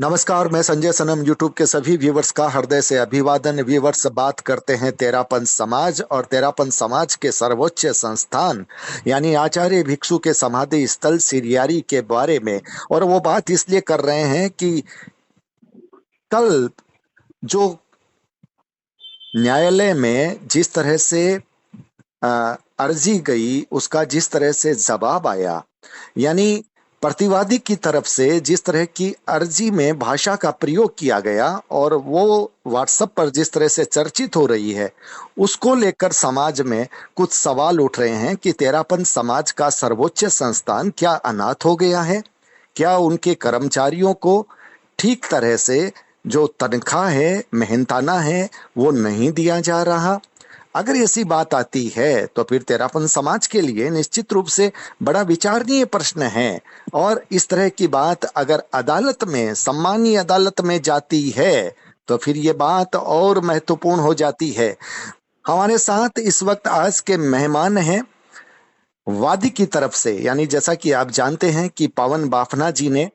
नमस्कार। मैं संजय सनम यूट्यूब के सभी व्यूवर्स का हृदय से अभिवादन। व्यूवर्स, बात करते हैं तेरापन समाज और तेरापन समाज के सर्वोच्च संस्थान यानी आचार्य भिक्षु के समाधि स्थल सिरियारी के बारे में। और वो बात इसलिए कर रहे हैं कि कल जो न्यायालय में जिस तरह से अर्जी गई, उसका जिस तरह से जवाब आया, यानी प्रतिवादी की तरफ से जिस तरह की अर्जी में भाषा का प्रयोग किया गया और वो व्हाट्सएप पर जिस तरह से चर्चित हो रही है, उसको लेकर समाज में कुछ सवाल उठ रहे हैं कि तेरापन समाज का सर्वोच्च संस्थान क्या अनाथ हो गया है? क्या उनके कर्मचारियों को ठीक तरह से जो तनख्वाह है, मेहनताना है, वो नहीं दिया जा रहा? अगर ऐसी बात आती है तो फिर तेरापन समाज के लिए निश्चित रूप से बड़ा विचारणीय प्रश्न है। और इस तरह की बात अगर अदालत में, सम्मानीय अदालत में जाती है, तो फिर ये बात और महत्वपूर्ण हो जाती है। हमारे साथ इस वक्त आज के मेहमान हैं वादी की तरफ से, यानी जैसा कि आप जानते हैं कि पवन बाफना जी ने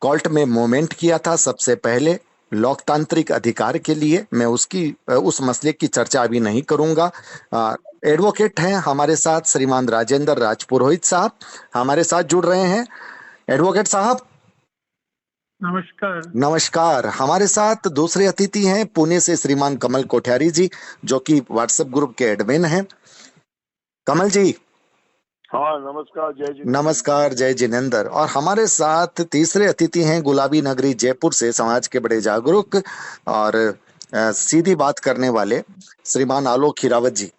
कोर्ट में मूवमेंट किया था सबसे पहले लोकतांत्रिक अधिकार के लिए। मैं उस मसले की चर्चा अभी नहीं करूंगा। एडवोकेट हैं हमारे साथ श्रीमान राजेंद्र राजपुरोहित साहब, हमारे साथ जुड़ रहे हैं। एडवोकेट साहब नमस्कार। नमस्कार। हमारे साथ दूसरे अतिथि हैं पुणे से श्रीमान कमल कोठियारी जी, जो कि व्हाट्सएप ग्रुप के एडमिन हैं। कमल जी हाँ, नमस्कार। जय जिनेंद्र। नमस्कार, जय जिनेंद्र। और हमारे साथ तीसरे अतिथि हैं गुलाबी नगरी जयपुर से समाज के बड़े जागरूक और सीधी बात करने वाले श्रीमान आलोक खीरावत जी।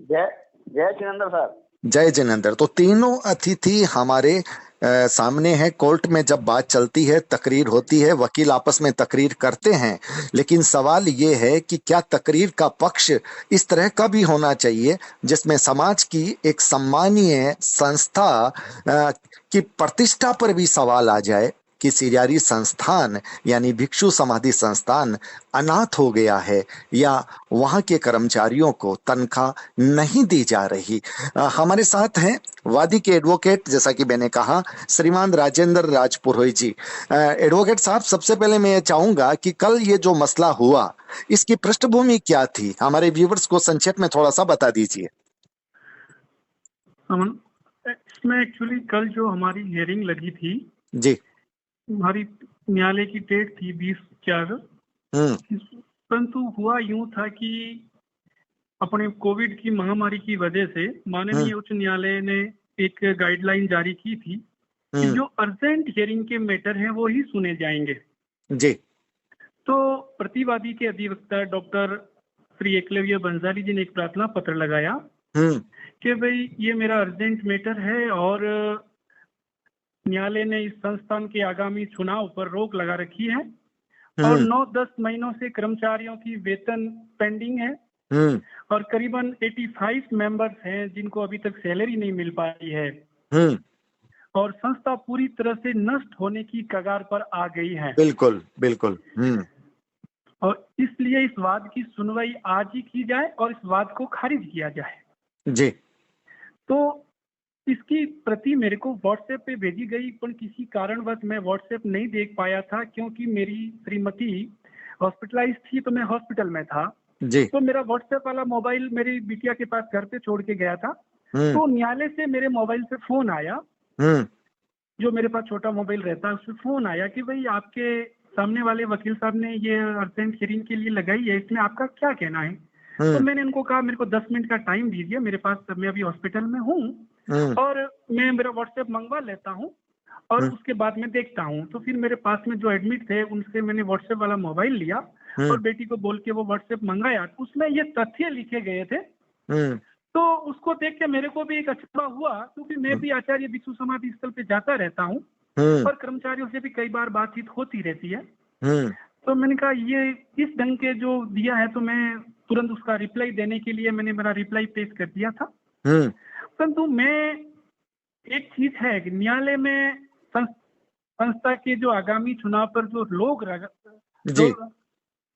जय जय जिनेंद्र सर। जय जिनेंद्र। तो तीनों अतिथि हमारे सामने है। कोर्ट में जब बात चलती है, तकरीर होती है, वकील आपस में तकरीर करते हैं, लेकिन सवाल ये है कि क्या तकरीर का पक्ष इस तरह का भी होना चाहिए जिसमें समाज की एक सम्मानीय संस्था की प्रतिष्ठा पर भी सवाल आ जाए कि सिरियारी संस्थान यानी भिक्षु समाधि संस्थान अनाथ हो गया है या वहां के कर्मचारियों को तनख्वाह नहीं दी जा रही। हमारे साथ हैं वादी के एडवोकेट, जैसा कि मैंने कहा, श्रीमान राजेंद्र राजपुरोहित जी। एडवोकेट साहब, सबसे पहले मैं ये चाहूंगा कि कल ये जो मसला हुआ, इसकी पृष्ठभूमि क्या थी? हमारे व्यूवर्स को संक्षेप में थोड़ा सा बता दीजिए। अमन, इसमें एक्चुअली कल जो हमारी हियरिंग लगी थी, जी। हमारी न्यायालय की डेट थी 20/4। परंतु हुआ यूं था कि अपने कोविड की महामारी की वजह से माननीय उच्च न्यायालय ने एक गाइडलाइन जारी की थी कि जो अर्जेंट हियरिंग के मैटर हैं वो ही सुने जाएंगे। जी। तो प्रतिवादी के अधिवक्ता डॉक्टर श्री एकलव्य बंजारी जी ने एक प्रार्थना पत्र लगाया कि भाई ये मेरा अर्जेंट मैटर है और न्यायालय ने इस संस्थान के आगामी चुनाव पर रोक लगा रखी है और 9-10 महीनों से कर्मचारियों की वेतन पेंडिंग है और करीबन 85 मेंबर्स हैं जिनको अभी तक सैलरी नहीं मिल पाई है और संस्था पूरी तरह से नष्ट होने की कगार पर आ गई है। बिल्कुल बिल्कुल। और इसलिए इस वाद की सुनवाई आज ही की जाए और इस वाद को खारिज किया जाए। जी। तो इसकी प्रति मेरे को व्हाट्सएप पे भेजी गई, पर किसी कारणवश मैं व्हाट्सएप नहीं देख पाया था क्योंकि मेरी श्रीमती हॉस्पिटलाइज थी, तो मैं हॉस्पिटल में था। जी। तो मेरा व्हाट्सएप वाला मोबाइल मेरी बिटिया के पास घर पे छोड़ के गया था। तो न्यायालय से मेरे मोबाइल पे फोन आया, जो मेरे पास छोटा मोबाइल रहता है उसमें फोन आया कि भाई आपके सामने वाले वकील साहब ने ये अर्जेंट हियरिंग के लिए लगाई है, इसमें आपका क्या कहना है? तो मैंने उनको कहा मेरे को 10 मिनट का टाइम दीजिए, मेरे पास, मैं अभी हॉस्पिटल में हूँ और मैं मेरा व्हाट्सएप मंगवा लेता हूँ और उसके बाद मैं देखता हूँ। तो फिर मेरे पास में जो एडमिट थे उनसे मैंने व्हाट्सएप वाला मोबाइल लिया और बेटी को बोल के वो व्हाट्सएप मंगाया। उसमें ये तथ्य लिखे गए थे। तो उसको देख के मेरे को भी एक अचंभा हुआ क्योंकि मैं भी आचार्य भिक्षु समाधि स्थल पे जाता रहता हूँ और कर्मचारियों से भी कई बार बातचीत होती रहती है। तो मैंने कहा ये इस ढंग के जो दिया है, तो मैं तुरंत उसका रिप्लाई देने के लिए मैंने मेरा रिप्लाई पेश कर दिया था। परंतु मैं, एक चीज है कि न्यायालय में संस्था के जो आगामी चुनाव पर जो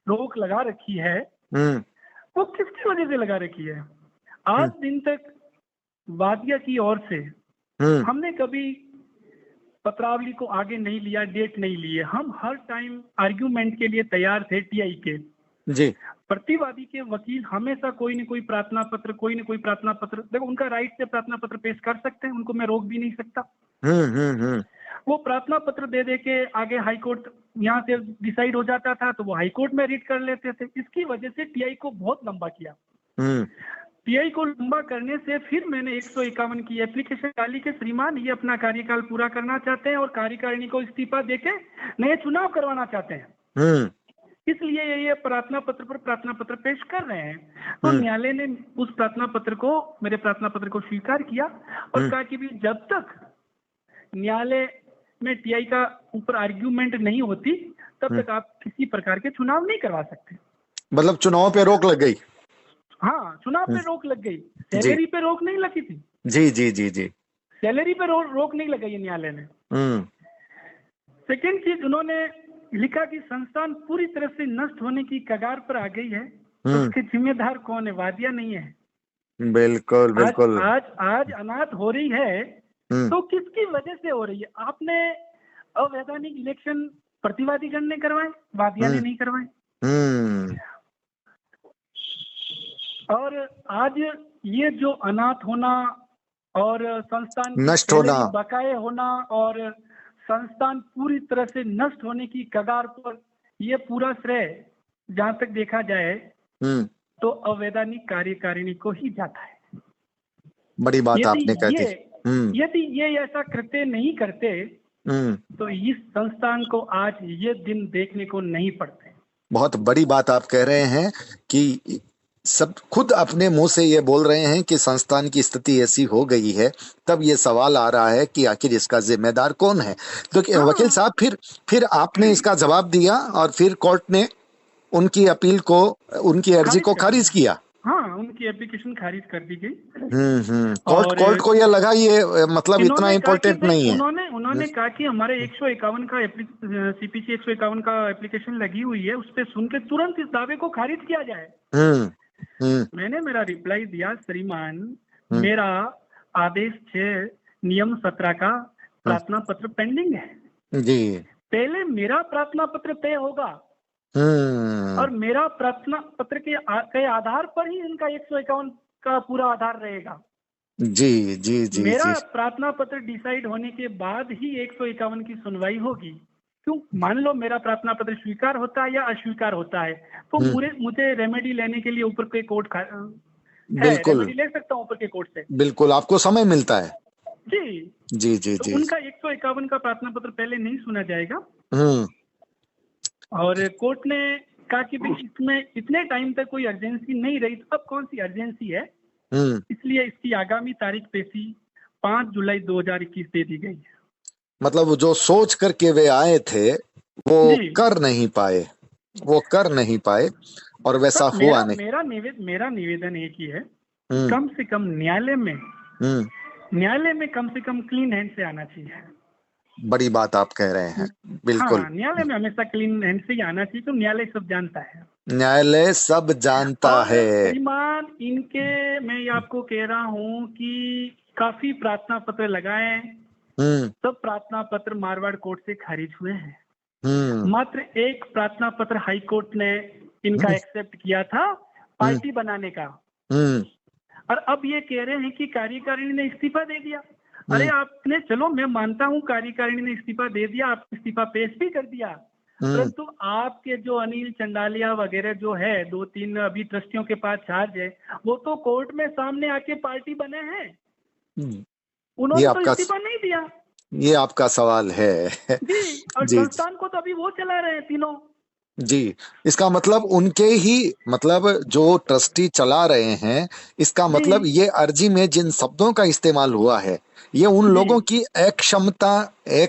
रोक लगा रखी है वो किसकी वजह से लगा रखी है? आज दिन तक वादिया की ओर से हमने कभी पत्रावली को आगे नहीं लिया, डेट नहीं लिए। हम हर टाइम आर्ग्यूमेंट के लिए तैयार थे टीआई के। जी। प्रतिवादी के वकील हमेशा कोई न कोई प्रार्थना पत्र, देखो उनका राइट से प्रार्थना पत्र पेश कर सकते हैं, उनको मैं रोक भी नहीं सकता। वो प्रार्थना पत्र दे दे के आगे हाई कोर्ट यहाँ से डिसाइड हो जाता था, तो वो हाई कोर्ट में रीड कर लेते थे। इसकी वजह से टीआई को बहुत लंबा किया। टीआई को लंबा करने से फिर मैंने 151 की एप्लीकेशन डाली कि श्रीमान ये अपना कार्यकाल पूरा करना चाहते हैं और कार्यकारिणी को इस्तीफा देके नए चुनाव करवाना चाहते हैं, इसलिए ये प्रार्थना पत्र पेश कर रहे हैं। तो न्यायालय ने उस मेरे प्रार्थना पत्र को स्वीकार किया और कहा कि भी जब तक न्यायालय में टीआई का ऊपर आर्ग्यूमेंट नहीं होती तब तक आप किसी प्रकार के चुनाव नहीं करवा सकते। मतलब चुनाव पे रोक लग गई। हाँ, चुनाव पे रोक लग गई, सैलरी पे रोक नहीं लगी थी। जी जी जी जी, सैलरी पे रोक नहीं लगाई न्यायालय ने। सेकेंड चीज, उन्होंने लिखा कि संस्थान पूरी तरह से नष्ट होने की कगार पर आ गई है, तो उसके जिम्मेदार कौन है? वादिया नहीं है। बिल्कुल बिल्कुल। आज अनाथ हो रही है तो किसकी वजह से हो रही है? आपने अवैधानिक इलेक्शन प्रतिवादी गण ने करवाए, वादिया ने नहीं करवाए। और आज ये जो अनाथ होना और संस्थान नष्ट होना, बकाए होना और संस्थान पूरी तरह से नष्ट होने की कगार पर, ये पूरा श्रेय जहां तक देखा जाए तो अवैधानिक कार्यकारिणी को ही जाता है। बड़ी बात आपने कह दी। यदि ये ऐसा कृत्य नहीं करते तो इस संस्थान को आज ये दिन देखने को नहीं पड़ते। बहुत बड़ी बात आप कह रहे हैं कि सब खुद अपने मुंह से ये बोल रहे हैं कि संस्थान की स्थिति ऐसी हो गई है। तब ये सवाल आ रहा है कि आखिर इसका जिम्मेदार कौन है। तो वकील साहब, फिर आपने इसका जवाब दिया और फिर कोर्ट ने उनकी अपील को, उनकी अर्जी को खारिज किया। हाँ, उनकी एप्लीकेशन खारिज कर दी गई। कोर्ट को यह लगा ये मतलब इतना इम्पोर्टेंट नहीं है। उन्होंने कहा कि हमारे 151 का सीपीसी 151 का एप्लीकेशन लगी हुई है, उस पर सुन के तुरंत इस दावे को खारिज किया जाए। मैंने मेरा रिप्लाई दिया, श्रीमान मेरा आदेश 6 नियम 17 का प्रार्थना पत्र पेंडिंग है जी। पहले मेरा प्रार्थना पत्र तय होगा और मेरा प्रार्थना पत्र के आधार पर ही इनका 151 का पूरा आधार रहेगा। जी जी जी, मेरा प्रार्थना पत्र डिसाइड होने के बाद ही 151 की सुनवाई होगी। क्यों? मान लो मेरा प्रार्थना पत्र स्वीकार होता है या अस्वीकार होता है तो मुझे रेमेडी लेने के लिए ऊपर के कोर्ट बिल्कुल रेमेडी ले सकता हूँ ऊपर के कोर्ट से। बिल्कुल, आपको समय मिलता है। जी जी जी तो जी। उनका 151 का प्रार्थना पत्र पहले नहीं सुना जाएगा और कोर्ट ने कहा कि इसमें इतने टाइम तक कोई अर्जेंसी नहीं रही, तो अब कौन सी अर्जेंसी है, इसलिए इसकी आगामी तारीख पेशी 5 जुलाई 2021 दे दी गई है। मतलब जो सोच करके वे आए थे वो कर नहीं पाए और वैसा हुआ नहीं। मेरा निवेदन एक ही है, कम से कम न्यायालय में कम से कम क्लीन हैंड से आना चाहिए। बड़ी बात आप कह रहे हैं, बिल्कुल। हाँ, न्यायालय में हमेशा क्लीन हैंड से ही आना चाहिए, तो न्यायालय सब जानता है। न्यायालय सब जानता है। श्रीमान, मैं आपको कह रहा हूँ कि काफी प्रार्थना पत्र लगाए, सब प्रार्थना पत्र मारवाड़ कोर्ट से खारिज हुए हैं। मात्र एक प्रार्थना पत्र हाई कोर्ट ने इनका एक्सेप्ट किया था पार्टी बनाने का, और अब ये कह रहे हैं कि कार्यकारिणी ने इस्तीफा दे दिया। अरे आपने, चलो मैं मानता हूँ कार्यकारिणी ने इस्तीफा दे दिया, आप इस्तीफा पेश भी कर दिया, परंतु आपके जो अनिल चंडालिया वगैरह जो है 2-3 अभी ट्रस्टियों के पास चार्ज है, वो तो कोर्ट में सामने आके पार्टी बने हैं, उन्होंने तो इस्तीफा नहीं दिया। ये आपका सवाल है जी, और संस्थान को तो अभी वो चला रहे हैं तीनों। जी, इसका मतलब उनके ही, मतलब जो ट्रस्टी चला रहे हैं, इसका मतलब ये अर्जी में जिन शब्दों का इस्तेमाल हुआ है ये उन लोगों की अक्षमता,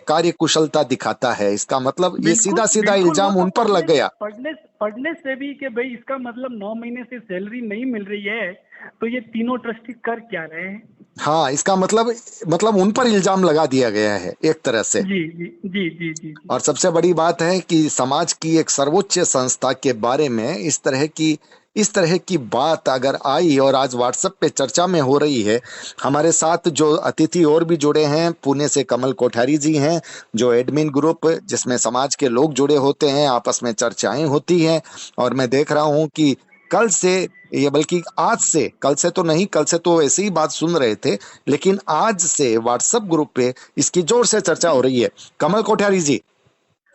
कार्य कुशलता दिखाता है। इसका मतलब ये सीधा इल्जाम उन पर लग गया। पढ़ने से भी कि भाई इसका मतलब 9 महीने से सैलरी नहीं मिल रही है, तो ये तीनों ट्रस्टी कर क्या रहे हैं? हाँ, इसका मतलब उन पर इल्जाम लगा दिया गया है एक तरह से। जी जी जी जी जी। और सबसे बड़ी बात है कि समाज की एक सर्वोच्च संस्था के बारे में इस तरह की इस तरह की बात अगर आई और आज व्हाट्सएप पे चर्चा में हो रही है। हमारे साथ जो अतिथि और भी जुड़े हैं, पुणे से कमल कोठारी जी हैं, जो एडमिन ग्रुप जिसमें समाज के लोग जुड़े होते हैं, आपस में चर्चाएं होती हैं। और मैं देख रहा हूं कि कल से, ये बल्कि आज से, कल से तो नहीं, कल से तो ऐसी ही बात सुन रहे थे, लेकिन आज से व्हाट्सएप ग्रुप पे इसकी जोर से चर्चा हो रही है। कमल कोठारी जी।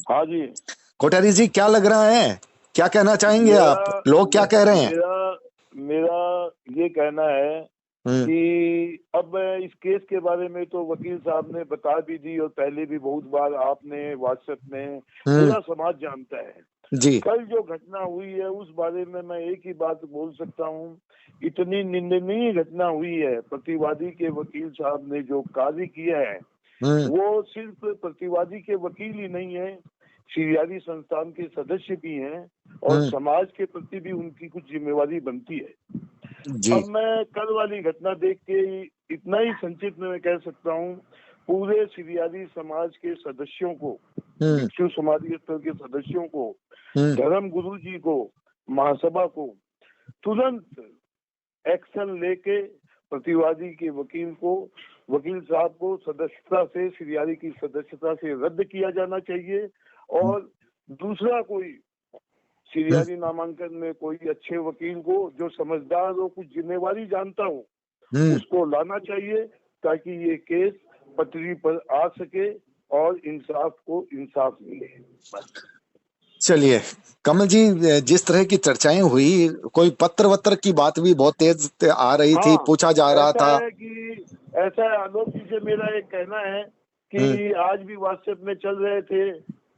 हाँ जी। कोठारी जी, क्या लग रहा है, क्या कहना चाहेंगे आप, लोग क्या कह रहे हैं? मेरा मेरा ये कहना है कि अब इस केस के बारे में तो वकील साहब ने बता भी दी, और पहले भी बहुत बार आपने व्हाट्सएप में, पूरा समाज जानता है जी। कल जो घटना हुई है उस बारे में मैं एक ही बात बोल सकता हूँ, इतनी निंदनीय घटना हुई है। प्रतिवादी के वकील साहब ने जो कार्य किया है वो सिर्फ प्रतिवादी के वकील ही नहीं है, सीरियारी संस्थान के सदस्य भी हैं, और समाज के प्रति भी उनकी कुछ जिम्मेवारी बनती है जी। अब मैं कल वाली घटना देख के इतना ही संक्षिप्त में मैं कह सकता हूँ, पूरे सीरियारी समाज के सदस्यों को, भिक्षु समाधि स्तर के सदस्यों को, धर्म गुरु जी को, महासभा को तुरंत एक्शन लेके प्रतिवादी के वकील साहब को सदस्यता से, सीरियारी की सदस्यता से रद्द किया जाना चाहिए। और दूसरा कोई सीरियारी नामांकन में कोई अच्छे वकील को जो समझदार हो, कुछ जिम्मेवारी जानता हो, उसको लाना चाहिए, ताकि ये केस पटरी पर आ सके और इंसाफ को इंसाफ मिले। चलिए कमल जी, जिस तरह की चर्चाएं हुई, कोई पत्र वत्र की बात भी बहुत तेज आ रही थी, पूछा जा रहा था कि ऐसा है, आलोक जी से मेरा एक कहना है कि आज भी व्हाट्सएप में चल रहे थे,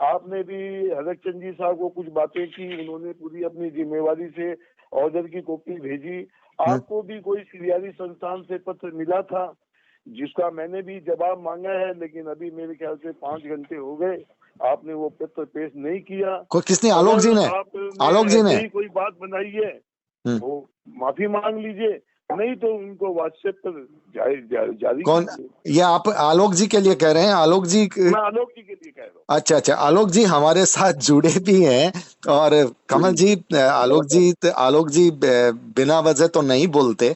आपने भी हरक चंद जी साहब को कुछ बातें की, उन्होंने पूरी अपनी जिम्मेवारी से ऑर्डर की कॉपी भेजी। आपको भी कोई सीरियारी संस्थान से पत्र मिला था जिसका मैंने भी जवाब मांगा है, लेकिन अभी मेरे ख्याल से 5 घंटे हो गए, आपने वो पत्र पेश नहीं किया। किसने? आलोक जी ने? आलोक जी ने कोई बात बनाई है वो माफी मांग लीजिए, नहीं तो उनको व्हाट्सएप पर जारी कौन? ये आप आलोक जी के लिए कह रहे हैं? आलोक जी? मैं आलोक जी के लिए कह रहा हूँ। अच्छा अच्छा, आलोक जी हमारे साथ जुड़े भी हैं। और कमल जी, आलोक जी बिना वजह तो नहीं बोलते,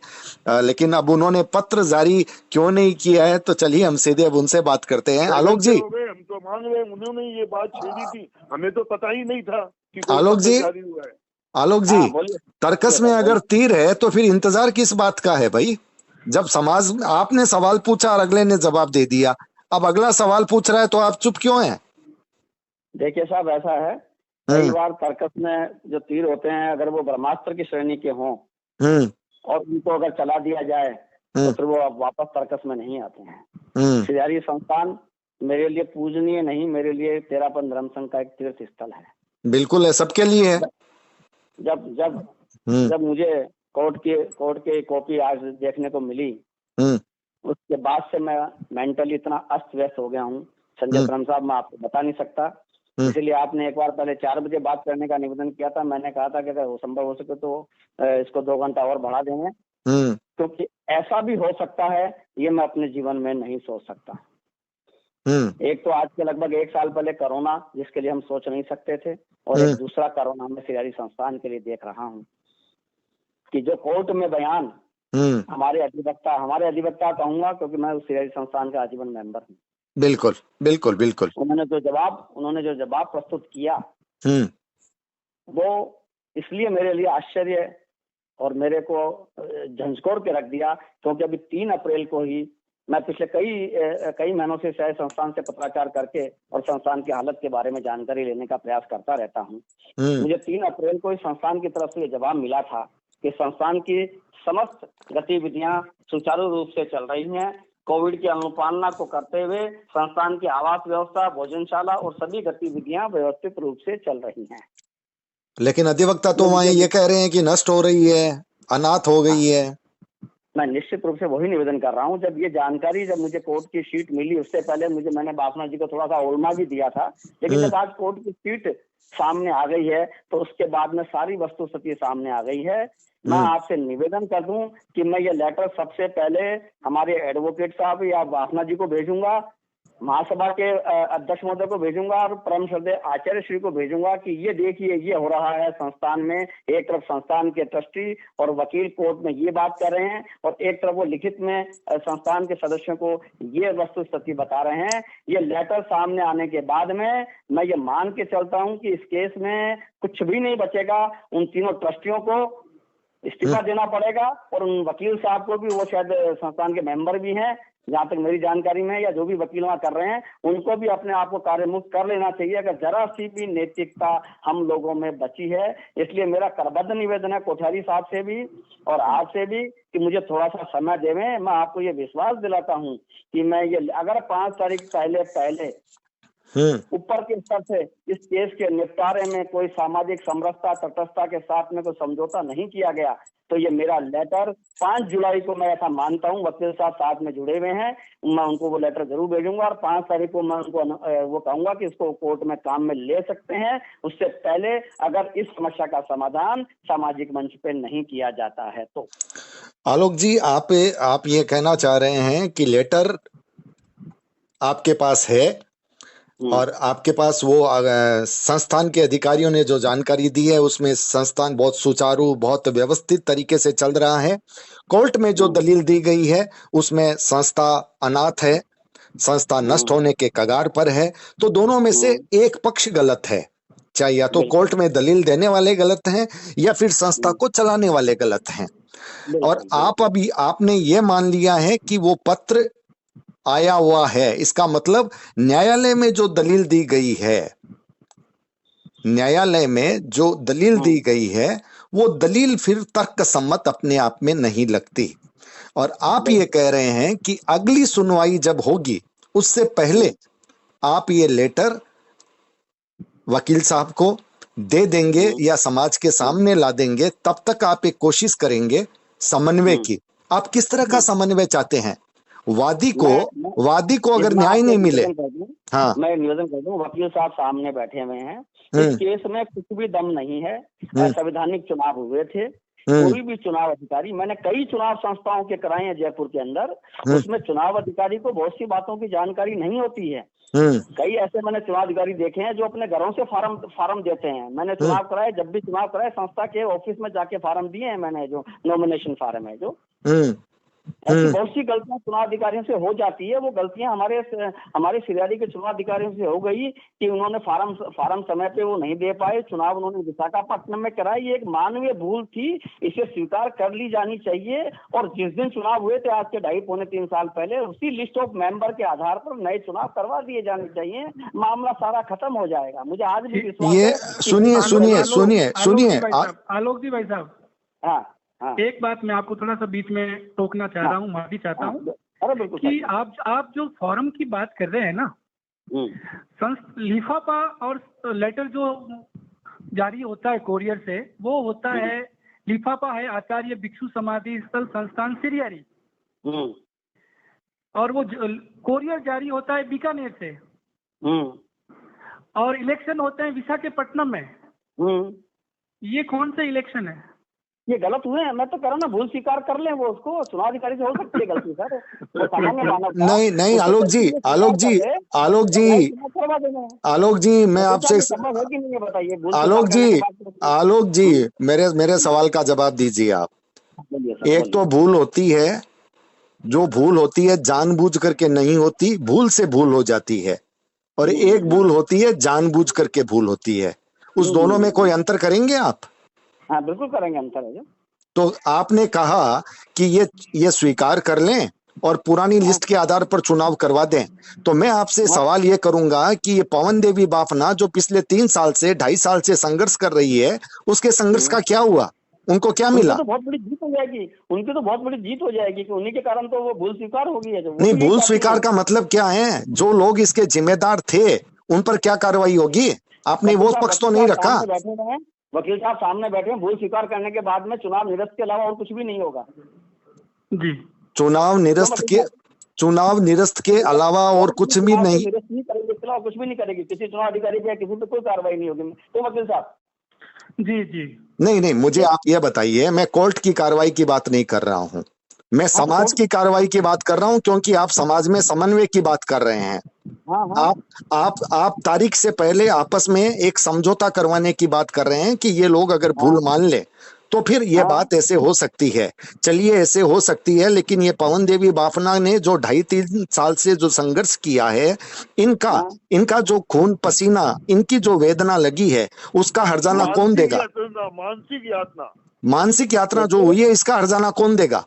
लेकिन अब उन्होंने पत्र जारी क्यों नहीं किया है, तो चलिए हम सीधे अब उनसे बात करते हैं। आलोक जी, हम तो मान रहे हैं उन्होंने ये बात छेड़ी थी, हमें तो पता ही नहीं था कि आलोक जी, जारी हुआ है। आलोक जी, तर्कस में अगर तीर है तो फिर इंतजार किस बात का है भाई? जब समाज, आपने सवाल पूछा और अगले ने जवाब दे दिया, अब अगला सवाल पूछ रहा है तो आप चुप क्यों हैं? देखिए साहब, ऐसा है, कई बार तर्कस में जो तीर होते हैं, अगर वो ब्रह्मास्त्र की श्रेणी के हों और उनको अगर चला दिया जाए तो फिर वो अब वापस तर्कस में नहीं आते हैं। सीरियारी संस्थान मेरे लिए पूजनीय नहीं, मेरे लिए तेरापन धर्म संघ का एक तीर्थ स्थल है। बिल्कुल है, सबके लिए है। जब मुझे कोर्ट की कॉपी आज देखने को मिली, उसके बाद से मैं मेंटली इतना अस्त व्यस्त हो गया हूँ संजय धर्म साहब, मैं आपको बता नहीं सकता। इसलिए आपने एक बार पहले 4 बजे बात करने का निवेदन किया था, मैंने कहा था कि अगर वो संभव हो सके तो इसको 2 घंटा और बढ़ा देंगे, क्योंकि ऐसा भी हो सकता है, ये मैं अपने जीवन में नहीं सोच सकता। एक तो आज के लगभग 1 साल पहले कोरोना, जिसके लिए हम सोच नहीं सकते थे, और एक दूसरा कोरोना में सीरियारी संस्थान के लिए देख रहा हूँ कि जो कोर्ट में बयान हमारे अधिवक्ता कहूंगा, क्योंकि मैं उस सीरियारी संस्थान का आजीवन मेंबर हूँ। बिल्कुल बिल्कुल बिल्कुल। उन्होंने जो जवाब प्रस्तुत किया वो इसलिए मेरे लिए आश्चर्य और मेरे को झंझोर के रख दिया, क्योंकि अभी 3 अप्रैल को ही मैं पिछले कई महीनों से शायद संस्थान से पत्राचार करके और संस्थान की हालत के बारे में जानकारी लेने का प्रयास करता रहता हूँ। मुझे 3 अप्रैल को इस संस्थान की तरफ से ये जवाब मिला था कि संस्थान की समस्त गतिविधियां सुचारू रूप से चल रही हैं, कोविड की अनुपालना को करते हुए संस्थान की आवास व्यवस्था, भोजनशाला और सभी गतिविधियां व्यवस्थित रूप से चल रही हैं। लेकिन अधिवक्ता तो वहाँ ये कह रहे हैं कि नष्ट हो रही है, अनाथ हो गई है। मैं निश्चित रूप से वही निवेदन कर रहा हूँ। जब ये जानकारी, जब मुझे कोर्ट की शीट मिली, उससे पहले मैंने बासना जी को थोड़ा सा ओलमा भी दिया था, लेकिन जब आज कोर्ट की शीट सामने आ गई है तो उसके बाद में सारी वस्तु स्थिति सामने आ गई है। मैं आपसे निवेदन कर दूं कि मैं ये लेटर सबसे पहले हमारे एडवोकेट साहब या बासना जी को भेजूंगा, महासभा के अध्यक्ष महोदय को भेजूंगा और परम श्रद्धेय आचार्य श्री को भेजूंगा कि ये देखिए ये हो रहा है संस्थान में। एक तरफ संस्थान के ट्रस्टी और वकील कोर्ट में ये बात कर रहे हैं और एक तरफ वो लिखित में संस्थान के सदस्यों को ये वस्तु स्थिति बता रहे हैं। ये लेटर सामने आने के बाद में मैं ये मान के चलता हूँ कि इस केस में कुछ भी नहीं बचेगा। उन तीनों ट्रस्टियों को इस्तीफा देना पड़ेगा और उन वकील साहब को भी, वो शायद संस्थान के मेंबर भी हैं जहां तक मेरी जानकारी में, या जो भी वकील वहां कर रहे हैं उनको भी अपने आप को कार्यमुक्त कर लेना चाहिए अगर जरा सी भी नैतिकता हम लोगों में बची है। इसलिए मेरा करबद्ध निवेदन है कोठारी साहब से भी और आपसे भी कि मुझे थोड़ा सा समय देवें। मैं आपको ये विश्वास दिलाता हूँ कि मैं ये अगर 5 तारीख पहले ऊपर के स्तर से इस केस के निपटारे में कोई सामाजिक समरसता तटस्थता के साथ में कोई समझौता नहीं किया गया तो ये मेरा लेटर 5 जुलाई को, मैं ऐसा मानता हूँ, वकील साहब साथ में जुड़े हुए हैं, मैं उनको वो लेटर जरूर भेजूंगा और 5 तारीख को मैं उनको वो कहूंगा कि इसको कोर्ट में काम में ले सकते हैं। उससे पहले अगर इस समस्या का समाधान सामाजिक मंच पे नहीं किया जाता है तो। आलोक जी, आप ये कहना चाह रहे हैं कि लेटर आपके पास है और आपके पास वो संस्थान के अधिकारियों ने जो जानकारी दी है उसमें संस्थान बहुत सुचारू, बहुत व्यवस्थित तरीके से चल रहा है। कोर्ट में जो दलील दी गई है उसमें संस्था अनाथ है, संस्था नष्ट होने के कगार पर है। तो दोनों में से एक पक्ष गलत है, चाहे या तो कोर्ट में दलील देने वाले गलत हैं या फिर संस्था को चलाने वाले गलत हैं। और आपने ये मान लिया है कि वो पत्र आया हुआ है, इसका मतलब न्यायालय में जो दलील दी गई है, न्यायालय में जो दलील दी गई है वो दलील फिर तर्क सम्मत अपने आप में नहीं लगती। और आप ये कह रहे हैं कि अगली सुनवाई जब होगी उससे पहले आप ये लेटर वकील साहब को दे देंगे या समाज के सामने ला देंगे, तब तक आप एक कोशिश करेंगे समन्वय की। आप किस तरह का समन्वय चाहते हैं? वादी को अगर न्याय नहीं मिले, हाँ, मैं निवेदन कर दूं, वकील साहब सामने बैठे हुए हैं, इस केस में कुछ भी दम नहीं है। संवैधानिक चुनाव हुए थे, कोई भी चुनाव अधिकारी, मैंने कई चुनाव संस्थाओं के कराए हैं जयपुर के अंदर, उसमें चुनाव अधिकारी को बहुत सी बातों की जानकारी नहीं होती है। कई ऐसे मैंने चुनाव अधिकारी देखे हैं जो अपने घरों से फार्म देते हैं। मैंने चुनाव कराए, जब भी चुनाव कराए संस्था के ऑफिस में जाके फार्म दिए हैं मैंने, जो नॉमिनेशन फार्म है जो। ऐसी बहुत सी गलतियां चुनाव अधिकारियों से हो जाती है। वो गलतियां हमारे सिरियारी के चुनाव अधिकारियों से हो गई कि उन्होंने फार्म समय पे वो नहीं दे पाए। चुनाव उन्होंने विशाखापट्टनम में कराई, ये एक मानवीय भूल थी, इसे स्वीकार कर ली जानी चाहिए। और जिस दिन चुनाव हुए थे आज के 2.5-3 साल पहले, उसी लिस्ट ऑफ मेंबर के आधार पर नए चुनाव करवा दिए जाने चाहिए, मामला सारा खत्म हो जाएगा। मुझे आज भी विश्वास है। सुनिए आलोक जी भाई साहब, हाँ, एक बात मैं आपको थोड़ा सा बीच में टोकना चाह रहा हूँ, माफी चाहता हूँ कि आप जो फॉर्म की बात कर रहे हैं ना, लिफाफा और लेटर जो जारी होता है कोरियर से, वो होता है, लिफाफा है आचार्य भिक्षु समाधि स्थल संस्थान सिरियारी, और वो कोरियर जारी होता है बीकानेर से, और इलेक्शन होते हैं विशाखापट्टनम में। ये कौन से इलेक्शन है? ये गलत हुए हैं। मैं तो कह रहा ना, भूल स्वीकार कर लें, वो उसको चुनाव अधिकारी से हो सकती है गलती सर। नहीं आलोक जी, मैं आपसे आलोक जी मेरे सवाल का जवाब दीजिए आप। एक तो भूल होती है, जो भूल होती है जानबूझ करके नहीं होती, भूल से भूल हो जाती है, और एक भूल होती है जानबूझ करके भूल होती है। उस दोनों में कोई अंतर करेंगे आप? हाँ, बिल्कुल करेंगे अंतर है। तो आपने कहा कि ये स्वीकार कर लें और पुरानी लिस्ट के आधार पर चुनाव करवा दें। तो मैं आपसे सवाल ये करूंगा कि ये पवन देवी बाफना जो पिछले 3 साल से 2.5 साल से संघर्ष कर रही है, उसके संघर्ष का क्या हुआ? उनको क्या मिला? तो बहुत बड़ी जीत हो जाएगी, उनकी तो बहुत बड़ी जीत हो जाएगी कि उन्हीं के कारण तो वो भूल स्वीकार होगी है। नहीं, भूल स्वीकार का मतलब क्या है? जो लोग इसके जिम्मेदार थे उन पर क्या कार्रवाई होगी? आपने वो पक्ष तो नहीं रखा। वकील साहब सामने बैठे हैं, भूल स्वीकार करने के बाद में चुनाव निरस्त के अलावा और कुछ भी नहीं होगा जी। चुनाव निरस्त के अलावा और कुछ भी नहीं करेगी, कुछ भी नहीं करेगी, किसी चुनाव अधिकारी पे किसी पे कोई कार्रवाई नहीं होगी। तो वकील साहब जी नहीं, मुझे आप ये बताइए, मैं कोर्ट की कार्रवाई की बात नहीं कर रहा हूँ, मैं समाज की कार्रवाई की बात कर रहा हूं, क्योंकि आप समाज में समन्वय की बात कर रहे हैं। हाँ हाँ आप तारीख से पहले आपस में एक समझौता करवाने की बात कर रहे हैं कि ये लोग अगर भूल हाँ मान ले तो फिर ये हाँ बात ऐसे हो सकती है। चलिए ऐसे हो सकती है, लेकिन ये पवन देवी बाफना ने जो 2.5-3 साल से जो संघर्ष किया है, इनका हाँ। इनका जो खून पसीना, इनकी जो वेदना लगी है, उसका हर्जाना कौन मानसिक देगा? यातना, मानसिक यातना। मानसिक यात्रा जो देखिए हुई है, इसका हर्जाना कौन देगा?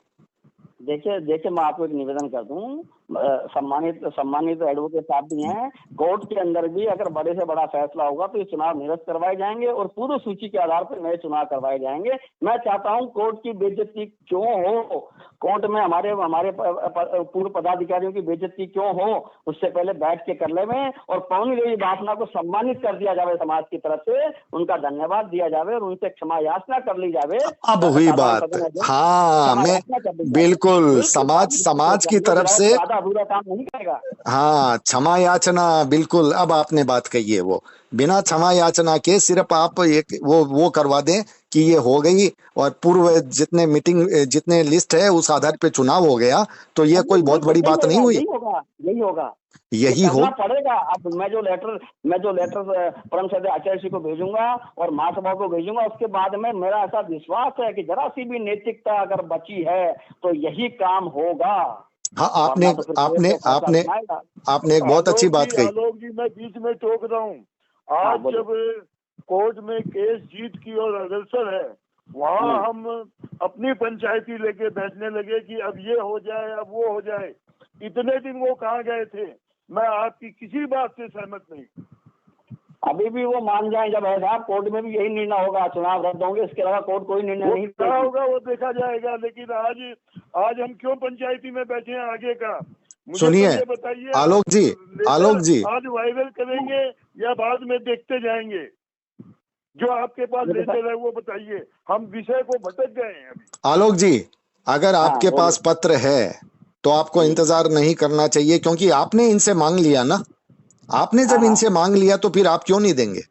देखिए देखिए मैं आपको एक निवेदन कर दूं, सम्मानित सम्मानित एडवोकेट साहब भी हैं, कोर्ट के अंदर भी अगर बड़े से बड़ा फैसला होगा तो ये चुनाव निरस्त करवाए जाएंगे और पूर्व सूची के आधार पर नए चुनाव करवाए जाएंगे। मैं चाहता हूं कोर्ट की बेइज्जती क्यों हो, कोर्ट में हमारे हमारे पूर्व पदाधिकारियों की बेइज्जती क्यों हो, उससे पहले बैठ के कर ले में और पवन देवी बाफना को सम्मानित कर दिया जाए, समाज की तरफ से उनका धन्यवाद दिया जाए और उनसे क्षमा याचना कर ली जाए। अब हुई साधारण बात। सदन है जो, हाँ, क्षमा मैं याचना कर दी जाए। बिल्कुल बिल्कुल समाज की तरफ तो से, आधा अधूरा काम नहीं करेगा। हाँ, क्षमा याचना, बिल्कुल अब आपने बात कही है। वो बिना क्षमा याचना के सिर्फ आप एक वो करवा दें कि ये हो गई और पूर्व जितने मीटिंग जितने लिस्ट है उस आधार पे चुनाव हो गया, तो ये कोई बहुत बिल्कुल बड़ी यही बात नहीं होगा, हुई। यही होगा, यही होगा। ये यही हो। करना पड़ेगा। अब मैं जो लेटर परम श्रद्धेय आचार्य जी को भेजूंगा और महासभा को भेजूंगा, उसके बाद में मेरा ऐसा विश्वास है कि जरा सी भी नैतिकता अगर बची है तो यही काम होगा, हाँ, आपने वरना तो फिर कोर्ट आपने तो फैसला आपने सुनाएगा। आपने एक बहुत अच्छी बात कही। आलोक जी मैं बीच में टोक रहा हूँ। हाँ आज बोलो। जब कोर्ट में केस जीत की और अग्रसर है, वहाँ हम अपनी पंचायती लेके बैठने लगे कि अब ये हो जाए, अब वो हो जाए। इतने दिन वो कहाँ गए थे? मैं आपकी किसी बात से सहमत नहीं। अभी भी वो मान जाए जब है साहब, कोर्ट में भी यही निर्णय होगा, चुनाव रद्द होंगे, इसके अलावा कोर्ट कोई निर्णय नहीं क्या होगा वो देखा जाएगा। लेकिन आज हम क्यों पंचायती में बैठे हैं आगे का? मुझे तो सुनिए ये बताइए, आलोक जी, आलोक जी, आज वायरल करेंगे या बाद में देखते जाएंगे? जो आपके पास लेटर है वो बताइए। हम विषय को भटक गए हैं अभी। आलोक जी, अगर हाँ आपके बोलिए। पास पत्र है तो आपको इंतजार नहीं करना चाहिए, क्योंकि आपने इनसे मांग लिया ना। आपने हाँ जब हाँ इनसे मांग लिया तो फिर आप क्यों नहीं देंगे?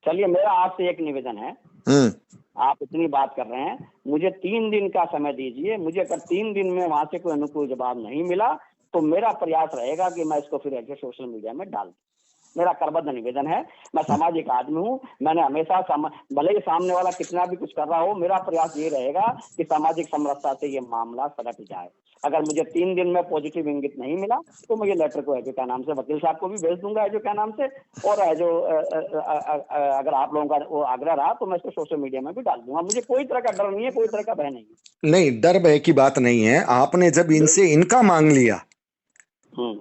चलिए मेरा आपसे एक निवेदन है, हम्म। आप इतनी बात कर रहे हैं, मुझे 3 दिन का समय दीजिए। मुझे अगर 3 दिन में वहां से कोई अनुकूल जवाब नहीं मिला तो मेरा प्रयास रहेगा कि मैं इसको फिर ऐसे सोशल मीडिया में डाल दूं। मेरा करबद्ध निवेदन है। मैं सामाजिक आदमी हूँ, मैंने हमेशा भले ही सामने वाला कितना भी कुछ कर रहा हो, मेरा प्रयास ये रहेगा कि सामाजिक समरसता से ये मामला सलट जाए। अगर मुझे 3 दिन में पॉजिटिव इंगित नहीं मिला तो मैं ये लेटर को एजो क्या नाम से वकील साहब को भी भेज दूंगा, एजो क्या नाम से, और एजो अगर आप लोगों का वो आग्रह रहा तो मैं इसको सोशल मीडिया में भी डाल दूंगा। मुझे कोई तरह का डर नहीं है, कोई तरह का भय नहीं है। नहीं, डर भय की बात नहीं है। आपने जब इनसे इनका मांग लिया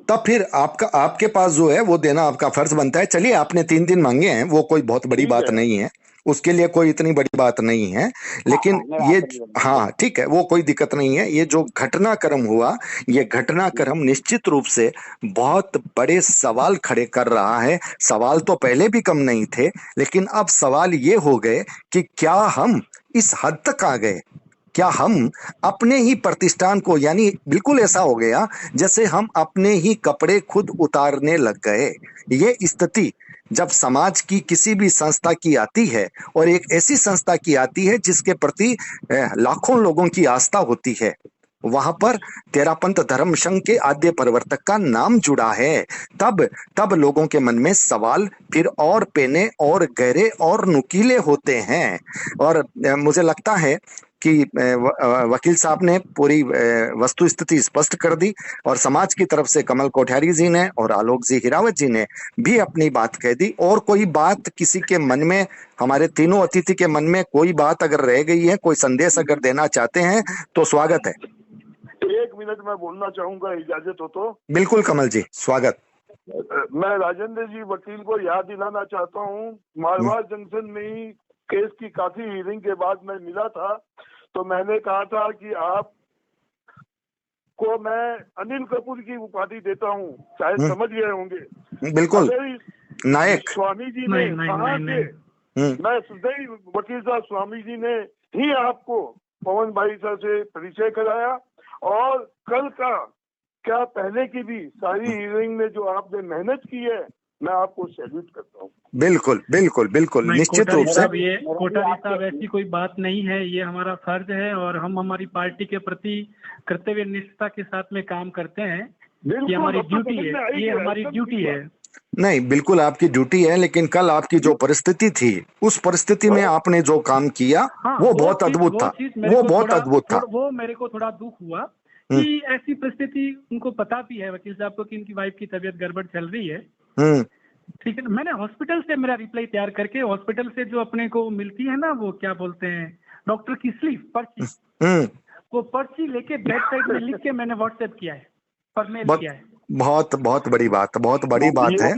तब फिर आपके पास जो है वो देना आपका फर्ज बनता है। चलिए, आपने 3 दिन मांगे हैं, वो कोई बहुत बड़ी बात नहीं है, उसके लिए कोई इतनी बड़ी बात नहीं है। लेकिन ये, हाँ ठीक है, वो कोई दिक्कत नहीं है। ये जो घटनाक्रम हुआ, ये घटनाक्रम निश्चित रूप से बहुत बड़े सवाल खड़े कर रहा है। सवाल तो पहले भी कम नहीं थे, लेकिन अब सवाल ये हो गए कि क्या हम इस हद तक आ गए, क्या हम अपने ही प्रतिष्ठान को, यानी बिल्कुल ऐसा हो गया जैसे हम अपने ही कपड़े खुद उतारने लग गए। ये स्थिति जब समाज की किसी भी संस्था की आती है, और एक ऐसी संस्था की आती है जिसके प्रति लाखों लोगों की आस्था होती है, वहां पर तेरापंथ धर्म संघ के आद्य प्रवर्तक का नाम जुड़ा है, तब लोगों के मन में सवाल फिर और पेने और गहरे और नुकीले होते हैं। और मुझे लगता है कि वकील साहब ने पूरी वस्तु स्थिति स्पष्ट कर दी, और समाज की तरफ से कमल कोठारी जी ने और आलोक जी हिरावत जी ने भी अपनी बात कह दी। और कोई बात किसी के मन में, हमारे तीनों अतिथि के मन में कोई बात अगर रह गई है, कोई संदेश अगर देना चाहते हैं तो स्वागत है। 1 मिनट में बोलना चाहूंगा, इजाजत हो तो? बिल्कुल कमल जी, स्वागत। मैं राजेंद्र जी वकील को याद दिलाना चाहता हूँ, मारवाड़ जंक्शन में ही केस की काफी हियरिंग के बाद मैं मिला था, तो मैंने कहा था कि आप को मैं अनिल कपूर की उपाधि देता हूँ, शायद समझ गए होंगे। बिल्कुल, नायक स्वामी जी ने कहा कि मैं सदैव वकील साहब, स्वामी जी ने ही आपको पवन भाई साहब से परिचय कराया, और कल का क्या पहले की भी सारी हियरिंग में जो आपने मेहनत की है मैं आपको सैल्यूट करता हूँ। बिल्कुल बिल्कुल बिल्कुल, निश्चित रूप से। ये कोठारी साहब ऐसी कोई बात नहीं है, ये हमारा फर्ज है और हम हमारी पार्टी के प्रति कर्तव्य निष्ठा के साथ में काम करते हैं। ये हमारी ड्यूटी है, ये हमारी ड्यूटी है। नहीं, बिल्कुल आपकी ड्यूटी है, लेकिन कल आपकी जो परिस्थिति थी, उस परिस्थिति में आपने जो काम किया वो बहुत अद्भुत था, वो बहुत अद्भुत था। वो मेरे को थोड़ा दुख हुआ कि ऐसी परिस्थिति, उनको पता भी है वकील साहब को कि इनकी वाइफ की तबीयत गड़बड़ चल रही है। ठीक है, मैंने हॉस्पिटल से मेरा रिप्लाई तैयार करके, हॉस्पिटल से जो अपने को मिलती है ना, वो क्या बोलते हैं, डॉक्टर की स्लिप, पर्ची, वो पर्ची लेके बैक साइड में लिख के मैंने व्हाट्सएप किया है और मेल किया है। बहुत बहुत बड़ी बात, बहुत बड़ी बात है।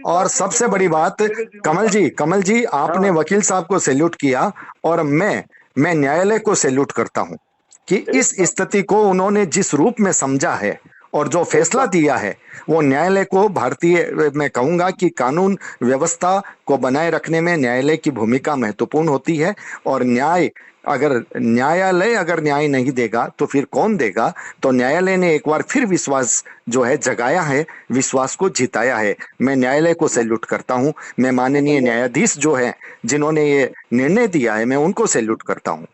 और सबसे बड़ी बात, कमल जी आपने वकील साहब को सैल्यूट किया, और मैं न्यायालय को सैल्यूट करता हूं कि इस स्थिति को उन्होंने जिस रूप में समझा है और जो फैसला दिया है, वो न्यायालय को, भारतीय मैं कहूंगा कि कानून व्यवस्था को बनाए रखने में न्यायालय की भूमिका महत्वपूर्ण होती है। और न्यायालय अगर न्याय नहीं देगा तो फिर कौन देगा? तो न्यायालय ने एक बार फिर विश्वास जो है जगाया है, विश्वास को जिताया है। मैं न्यायालय को सैल्यूट करता हूं। मैं माननीय न्यायाधीश जो है, जिन्होंने ये निर्णय दिया है, मैं उनको सैल्यूट करता हूं।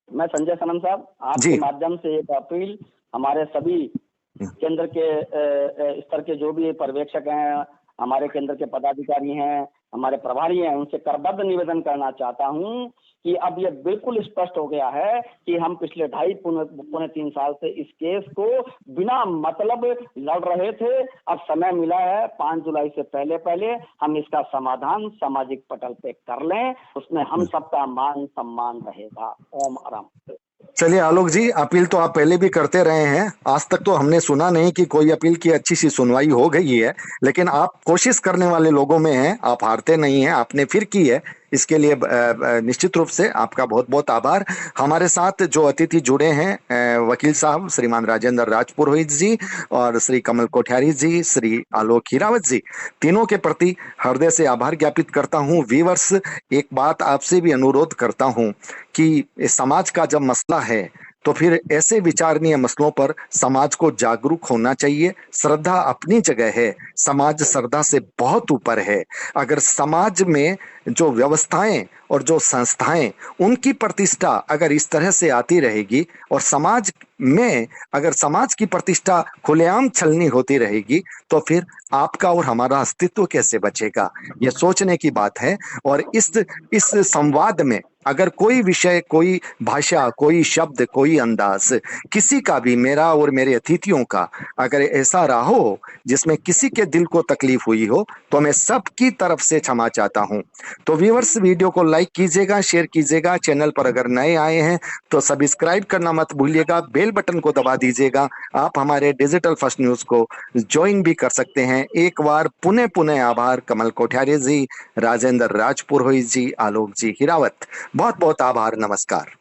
मैं संजय सनम साहब, आपके माध्यम से एक अपील हमारे सभी केंद्र के स्तर के जो भी पर्यवेक्षक हैं, हमारे केंद्र के पदाधिकारी हैं, हमारे प्रभारी हैं, उनसे करबद्ध निवेदन करना चाहता हूं कि अब ये बिल्कुल स्पष्ट हो गया है कि हम पिछले 2.5-3 साल से इस केस को बिना मतलब लड़ रहे थे। अब समय मिला है 5 जुलाई से पहले हम इसका समाधान सामाजिक पटल पे कर लें, उसमें हम सबका मान सम्मान रहेगा। ओम आराम। चलिए आलोक जी, अपील तो आप पहले भी करते रहे हैं, आज तक तो हमने सुना नहीं कि कोई अपील की अच्छी सी सुनवाई हो गई है, लेकिन आप कोशिश करने वाले लोगों में हैं, आप हारते नहीं हैं, आपने फिर की है। इसके लिए निश्चित रूप से आपका बहुत बहुत आभार। हमारे साथ जो अतिथि जुड़े हैं, वकील साहब श्रीमान राजेंद्र राजपुरोहित जी और श्री कमल कोठारी जी, श्री आलोक हीरावत जी, तीनों के प्रति हृदय से आभार ज्ञापित करता हूं। व्यूअर्स, एक बात आपसे भी अनुरोध करता हूं कि समाज का जब मसला है तो फिर ऐसे विचारणीय मसलों पर समाज को जागरूक होना चाहिए। श्रद्धा अपनी जगह है, समाज श्रद्धा से बहुत ऊपर है। अगर समाज में जो व्यवस्थाएं और जो संस्थाएं, उनकी प्रतिष्ठा अगर इस तरह से आती रहेगी और समाज में अगर समाज की प्रतिष्ठा खुलेआम छलनी होती रहेगी, तो फिर आपका और हमारा अस्तित्व कैसे बचेगा? ये सोचने की बात है। और इस संवाद में अगर कोई विषय, कोई भाषा, कोई शब्द, कोई अंदाज, किसी का भी, मेरा और मेरे अतिथियों का, अगर ऐसा रहा हो जिसमें किसी के दिल को तकलीफ हुई हो, तो मैं सबकी तरफ से क्षमा चाहता हूं। तो व्यूअर्स, वीडियो को लाइक कीजिएगा, शेयर कीजिएगा। चैनल पर अगर नए आए हैं तो सब्सक्राइब करना मत भूलिएगा, बेल बटन को दबा दीजिएगा। आप हमारे डिजिटल फर्स्ट न्यूज को ज्वाइन भी कर सकते हैं। एक बार पुनः आभार कमल कोठारी जी, राजेंद्र राजपुरोहित जी, आलोक जी हीरावत, बहुत बहुत आभार। नमस्कार।